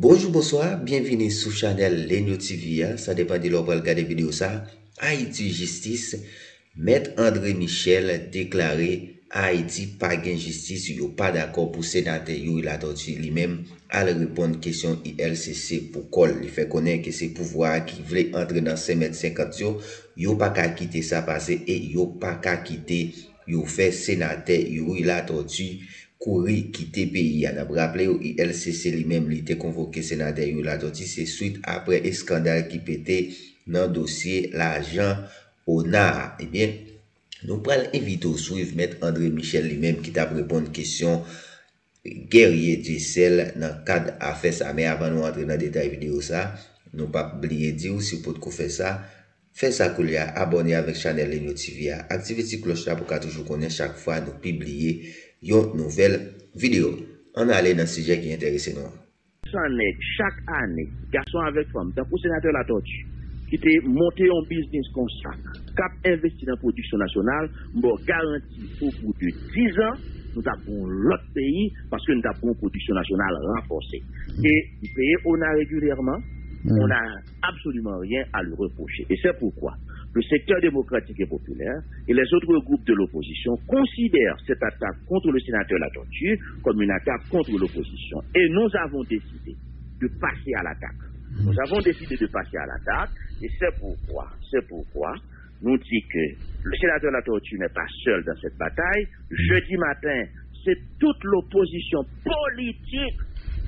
Bonjour, bonsoir, bienvenue sur le channel Lenyo TV. Ça dépend de l'heure pour regarder vidéo ça. Haïti Justice, Maître André Michel déclaré Haïti pas gain justice, yo pas d'accord pour sénateur il a tortue lui-même à répondre question ILCC pour col. Il fait connaître que c'est pouvoir qui voulait entrer dans 5m50 yo pas qu'à quitter ça passer et yo pas qu'à quitter yo fait sénateur il a tortue courir quitter pays. On a rappelé au ILCC lui-même il était convoqué sénateur il a tortue c'est suite après un scandale qui pétait dans dossier l'argent ONA. Eh bien nous pourrons inviter au suivre Maître André Michel lui-même qui t'a répondu question guerrier de celle dans le cadre affaire ça. Mais avant de rentrer dans le détail vidéo ça, nous pas oublier dire si vous pouvez faire ça, faites ça que abonnez avec channel Lenyo TV, activez la cloche là pour qu'à toujours connaître chaque fois nous publier une nouvelle vidéo. On aller dans le sujet qui intéresse nous. Chaque année, garçon avec femme, dans le sénateur la tortue, qui était monté en business comme ça, cap investi dans la production nationale, bon garanti au bout de 10 ans, nous avons l'autre pays parce que nous avons une production nationale renforcée. Et il paye ONA régulièrement, on n'a absolument rien à lui reprocher. Et c'est pourquoi le secteur démocratique et populaire et les autres groupes de l'opposition considèrent cette attaque contre le sénateur la tortue comme une attaque contre l'opposition. Et nous avons décidé de passer à l'attaque. Nous avons décidé de passer à l'attaque et c'est pourquoi nous disons que le sénateur la tortue n'est pas seul dans cette bataille. Jeudi matin, c'est toute l'opposition politique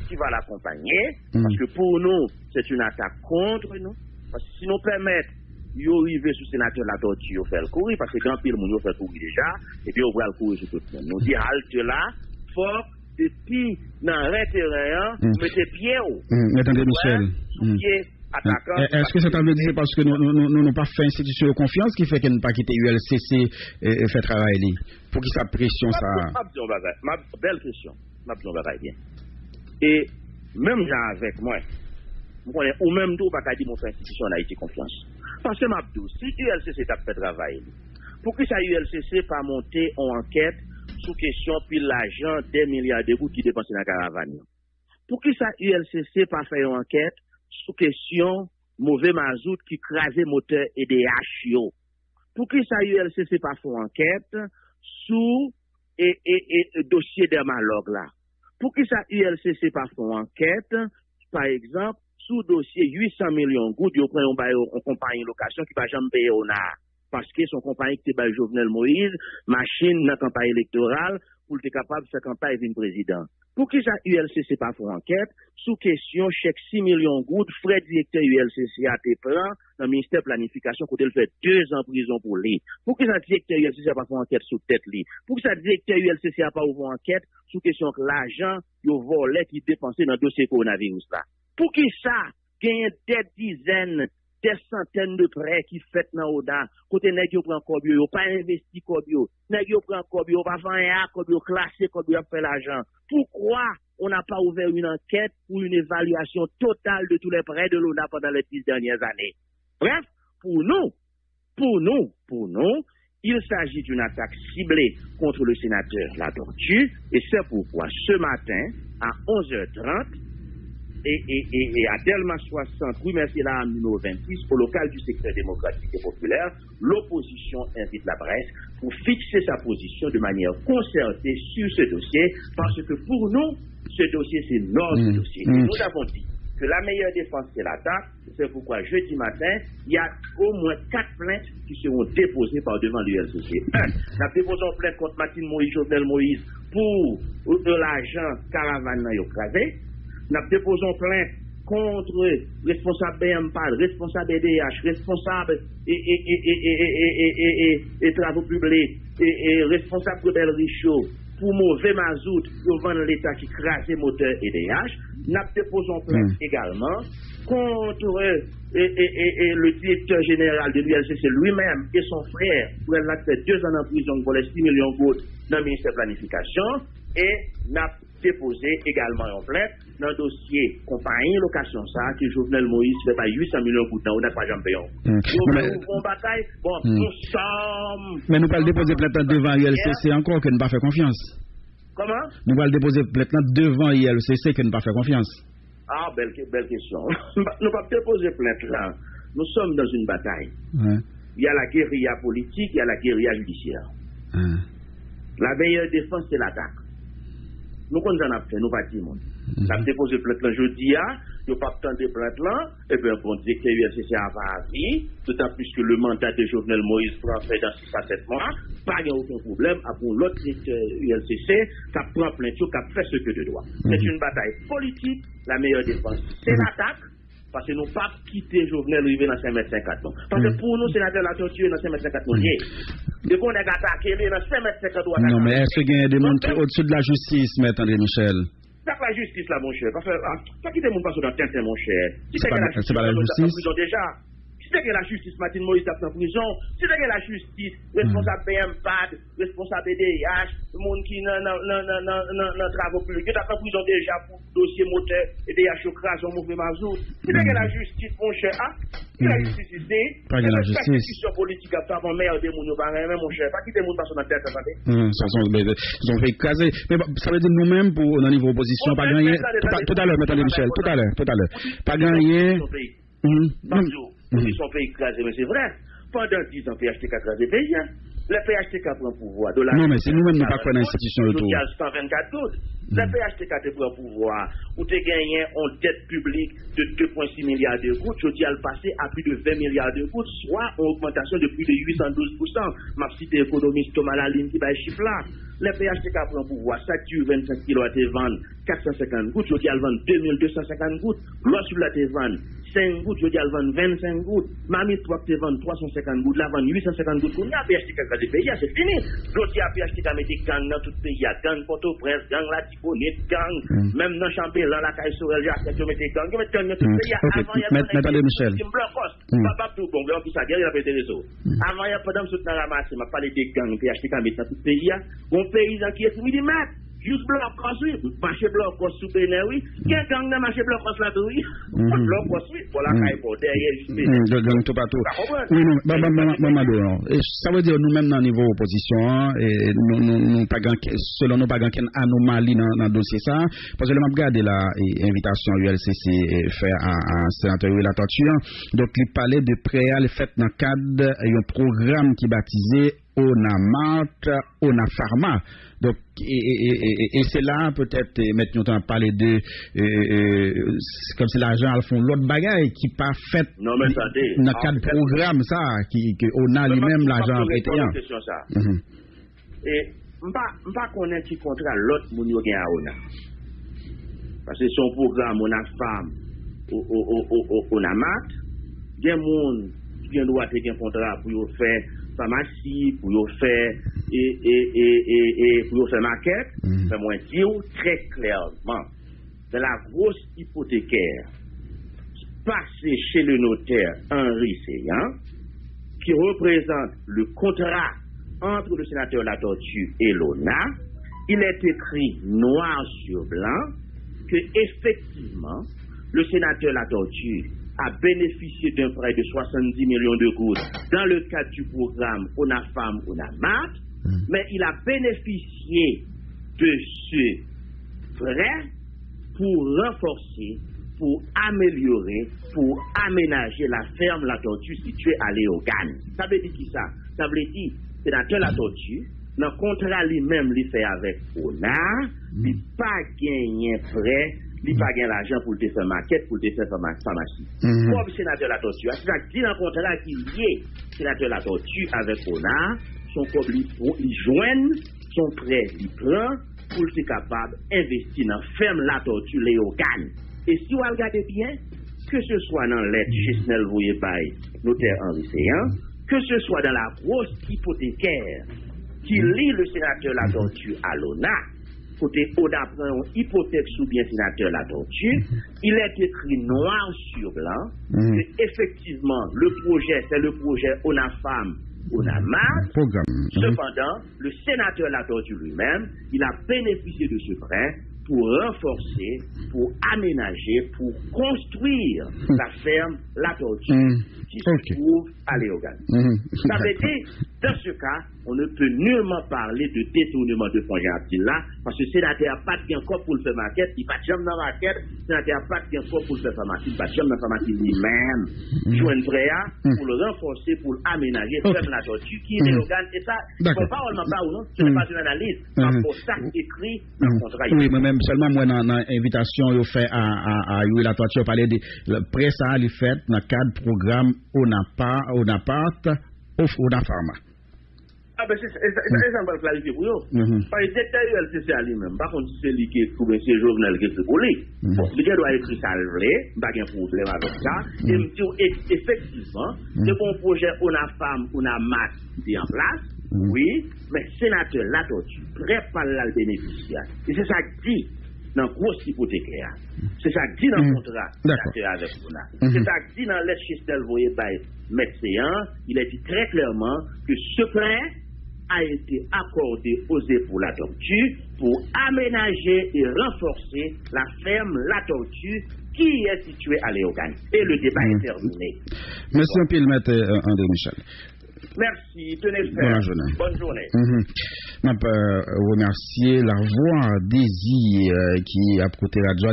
qui va l'accompagner parce que pour nous, c'est une attaque contre nous. Parce que si nous permettons de arriver sur le sénateur la tortue, on fait le courir parce que grand pile monde fait courir déjà et puis on va le courir sur tout le monde. Nous disons halte là, fort. Depuis dans l'intérieur, mettez pied haut. Attendez, Michel. Est-ce que ça veut dire parce que nous n'avons pas fait institution de confiance qui fait qu'elle n'a pas quitté ULCC et fait travailler pour qu'il sa pression ça? Ma belle question. Ma bien. Et même avec moi, ou même tout, pas dire mon fait institution en Haïti confiance. Parce que Mabdou, si ULCC t'a fait travailler, pour que ça ULCC pas monter en enquête sous question puis l'argent des milliards de gouttes qui dépensent dans la caravane. Pour qui ça ULCC pas fait une enquête sous question mauvais mazout qui crasait moteur et des HIO. Pour qui ça ULCC pas fait une enquête sous et dossier dermalogue là. Pour qui ça ULCC pas fait une enquête par exemple sous dossier 800 millions de gouttes yo prend on compagnie location qui va jamais payer au NAR. Parce que son compagnie qui est Jovenel Moïse, machine dans la campagne électorale, pour être capable de faire campagne de président. Pour qui ça ULCC pas fait enquête, sous question chèque 6 millions de gouttes, frais directeur ULCC a été pris dans le ministère de planification, quand il fait 2 ans en prison pour lui. Pour qui ça directeur ULCC a pas fait enquête sous tête lui. Pour qui ça directeur ULCC a pas ouvert enquête, sous question que l'argent, yo volé qui dépensé dans le dossier coronavirus là. Pour qui ça, gagne des dizaines, des centaines de prêts qui fait dans ODA. Côté nèg yo prend kobyo, yo pas investi kobyo. Nèg yo prend kobyo, pas faire un kobyo classé kobyo fait l'argent. Pourquoi on n'a pas ouvert une enquête pour une évaluation totale de tous les prêts de l'ODA pendant les 10 dernières années? Bref, pour nous, il s'agit d'une attaque ciblée contre le sénateur la tortue et c'est pourquoi ce matin à 11h30 et à Delma 60, rue Mercier-la, numéro 26, au local du secteur démocratique et populaire, l'opposition invite la presse pour fixer sa position de manière concertée sur ce dossier, parce que pour nous, ce dossier, c'est notre dossier. Et nous avons dit que la meilleure défense, c'est l'attaque. C'est pourquoi jeudi matin, il y a au moins 4 plaintes qui seront déposées par devant l'ULCC. 1. Nous déposons plainte contre Martine Moïse, Jovenel Moïse, pour l'argent caravane écrasé. Nous déposons plainte contre responsable BMPAL, responsable EDH, responsable et travaux publics, et responsable Rebelle Richaud, pour mauvais mazout, devant l'État qui crase moteur EDH. Nous déposons plainte également contre le directeur général de l'ULCC lui-même et son frère, pour elle a fait 2 ans en prison pour les 6 millions de gouttes dans le ministère de la Planification, et nous déposé également en plainte dans le dossier compagnie location ça que Jovenel Moïse fait pas 800 millions de gouttes on n'a pas jamais payé. Nous bataille bon nous sommes. Mais nous pas le déposer plainte devant l'ULCC encore que nous pas fait confiance. Comment? Nous allons déposer plainte devant l'ILCC que nous pas fait confiance. Ah, belle question. Nous ne pouvons pas déposer plainte là. Nous sommes dans une bataille. Il y a la guérilla politique, il y a la guérilla judiciaire. La meilleure défense, c'est l'attaque. Nous, quand on a fait, nous pas dit monde. Nous avons déposé plainte là jeudi, nous n'avons pas tenté plainte là, et bien, bon, dire que l'ULCC a pas avis, d'autant plus que le mandat de Jovenel Moïse prend fait dans 6 à 7 mois, pas de aucun problème, après l'autre ULCC, ça prend plainte, ça fait ce que de droit. C'est une bataille politique, la meilleure défense, c'est l'attaque. Parce que nous ne pouvons pas quitter Jovenel arriver dans 5,54 m. Parce que pour nous, sénateur, la torture dans 5,54 m. Dès qu'on est attaqué, dans 5,54 m. Non, mais est-ce qu'il y a des gens au-dessus de la justice, M. André Michel? C'est pas la justice, là, mon cher. Parce que, ça quitte mon passe dans Tintin, mon cher. C'est pas la justice? Déjà. Si c'est que la justice, Martine Moïse tape en prison, si c'est que la justice, responsable PMPAD, responsable DIH, le monde qui n'a travaux publics, tape en prison déjà pour dossier moteur et DIH au crash en mauvais mazout. Si c'est que la justice, mon cher, la justice ici, pas de la justice. Politique à faire merde des moun, même mon cher, pas quitter mon passe dans tête, attendez. Ils ont fait écraser. Mais ça veut dire nous-mêmes, pour au niveau opposition, pas gagner. Tout à l'heure, M. Michel, tout à l'heure. Pas gagner. Ils sont fait écraser, mais c'est vrai. Pendant 10 ans, PHTK a écrasé le pays. Le PHTK prend pouvoir. Non, mais c'est nous-mêmes, nous pas quoi dans l'institution autour. Il y a 124 gouttes. Le PHTK prend pouvoir. Ou tu gagné en dette publique de 2,6 milliards de gouttes. Je dis à le passer à plus de 20 milliards de gouttes, soit en augmentation de plus de 812%. Ma petite économiste Thomas Laline qui va le chiffre là. Le PHTK prend pouvoir. Ça tue 25 kilos à te vendre 450 gouttes. Je dis à le vendre 2250 gouttes. Lorsque la te vendre 5 gouttes, je dis à le vendre 25 gouttes. Mamie, toi, te vendre 350 gouttes. La vendre 850 gouttes. Qu'on y a PHTK des pays, c'est fini. L'autre a PHTK met des gangs dans tout le pays. Gang Port-au-Prince, gang La Tibonite, gang. Même dans Champé, là, la caille Sorel, ils mettent des gangs. Ils mettent des gangs dans tout le pays. Avant, il y a Attendez, Michel. Papa, tout bon, là, qui s'agit, il a fait des réseaux. Avant, il y a pas d'homme soutenant la masse. Il m'a parlé des gangs. PHTK met dans tout le pays. Un paysan qui est midi matin. Juste bloc oui, marché bloc sous Bénin, oui. Quel gang de marché bloc là, oui. Bloc oui, pour la caille pour derrière, juste donc, tout partout. Oui, non, ça veut dire nous-mêmes dans le niveau opposition, et nous pas selon nous, pas qu'une anomalie dans le dossier ça. Parce que je vais regarder l'invitation ULCC fait à sénateur la torture. Donc, il parlait de préal fait dans le cadre d'un programme qui est baptisé ONAMAT, ONAPHARMA. Donc, et c'est là, peut-être, maintenant, on parler de, comme si l'argent, font l'autre bagaille qui pas fait dans le cadre de programme, ça, que on a lui-même l'argent prêté. Et, je ne sais pas connaître qui contrat l'autre moun yo gen à ONA. Parce que son programme, ONAFAM, ONAMAT, il y a des gens qui ont droit de contrat pour faire pharmacie, pour faire pour faire maquette, c'est moins dire très clairement, de la grosse hypothécaire passée chez le notaire Henri Seyan, qui représente le contrat entre le sénateur La Tortue et l'ONA, il est écrit noir sur blanc que effectivement le sénateur La Tortue a bénéficié d'un prêt de 70 millions de gouttes dans le cadre du programme ONAFAM, ONAMAT, mais il a bénéficié de ce prêt pour renforcer, pour améliorer, pour aménager la ferme La Tortue située à Léogane. Ça veut dire qui ça? Ça veut dire sénateur La Tortue, dans le contrat lui-même, il fait avec ONA, il n'a pas gagné prêt. Il n'a pas gagné l'argent pour le faire maquette, pour le faire pharmacie. Comme sénateur La Tortue, c'est-à-dire dit dans le contrat qu'il y ait sénateur La Tortue avec ONA, son corps il joigne, son prêt il prend, pour être capable d'investir dans la ferme La Tortue Léogane. Et si vous regardez bien, que ce soit dans l'aide Chesnel Voyer-Baye, notaire Henri Seyan, que ce soit dans la grosse hypothécaire qui lie le sénateur La Tortue à l'ONA, côté ONA prend une hypothèque sous bien sénateur La Tortue, il est écrit noir sur blanc que effectivement le projet, c'est le projet ONAFAM, ONAMAT. Cependant, le sénateur La Tortue lui-même, il a bénéficié de ce prêt pour renforcer, pour aménager, pour construire la ferme La Tortue qui se trouve à Léogane. Ça veut dire, dans ce cas, on ne peut nullement parler de détournement de fonds là, parce que le sénateur n'a pas de corps pour le faire maquette, il va jamais dans la maquette, le sénateur n'a pas de corps pour le faire maquette, il va jamais dans la maquette lui-même. Joindre Bréa pour le renforcer, pour aménager, faire la tortue qui est Léogane, et ça, il ne faut pas vraiment pas ou non, ce n'est pas une analyse, c'est pour ça écrit dans le contrat. Oui, mais même seulement moi, dans l'invitation, il fait à la torture, parler de près ça, il fait dans le cadre programme ONAPART, ONAPHARMA. Ah ben c'est ça qu'on va clarifier pour vous. Par le directeur ULCC à lui-même, par contre c'est lui qui est trouvé ces journal qui est pour lui. Bon, lui doit écrire ça le vrai, pas de problème avec ça. Et me dit effectivement, c'est bon projet ONAFAM, ONAMAT qui est en place. Oui, mais sénateur la tortue prépare le bénéficiaire. Et c'est ça que dit dans la grosse hypothécaire. C'est ça que dit dans le contrat avec ONA. C'est ça que dit dans l'aide Chistel voyé par médecin. Il a dit très clairement que ce prêt a été accordé aux époux La Tortue pour aménager et renforcer la ferme La Tortue qui est située à Léogane. Et le débat est terminé. Merci un peu, le maître André Michel. Merci, tenez frère. Bonne journée. Je remercier la voix Désir qui a côté radio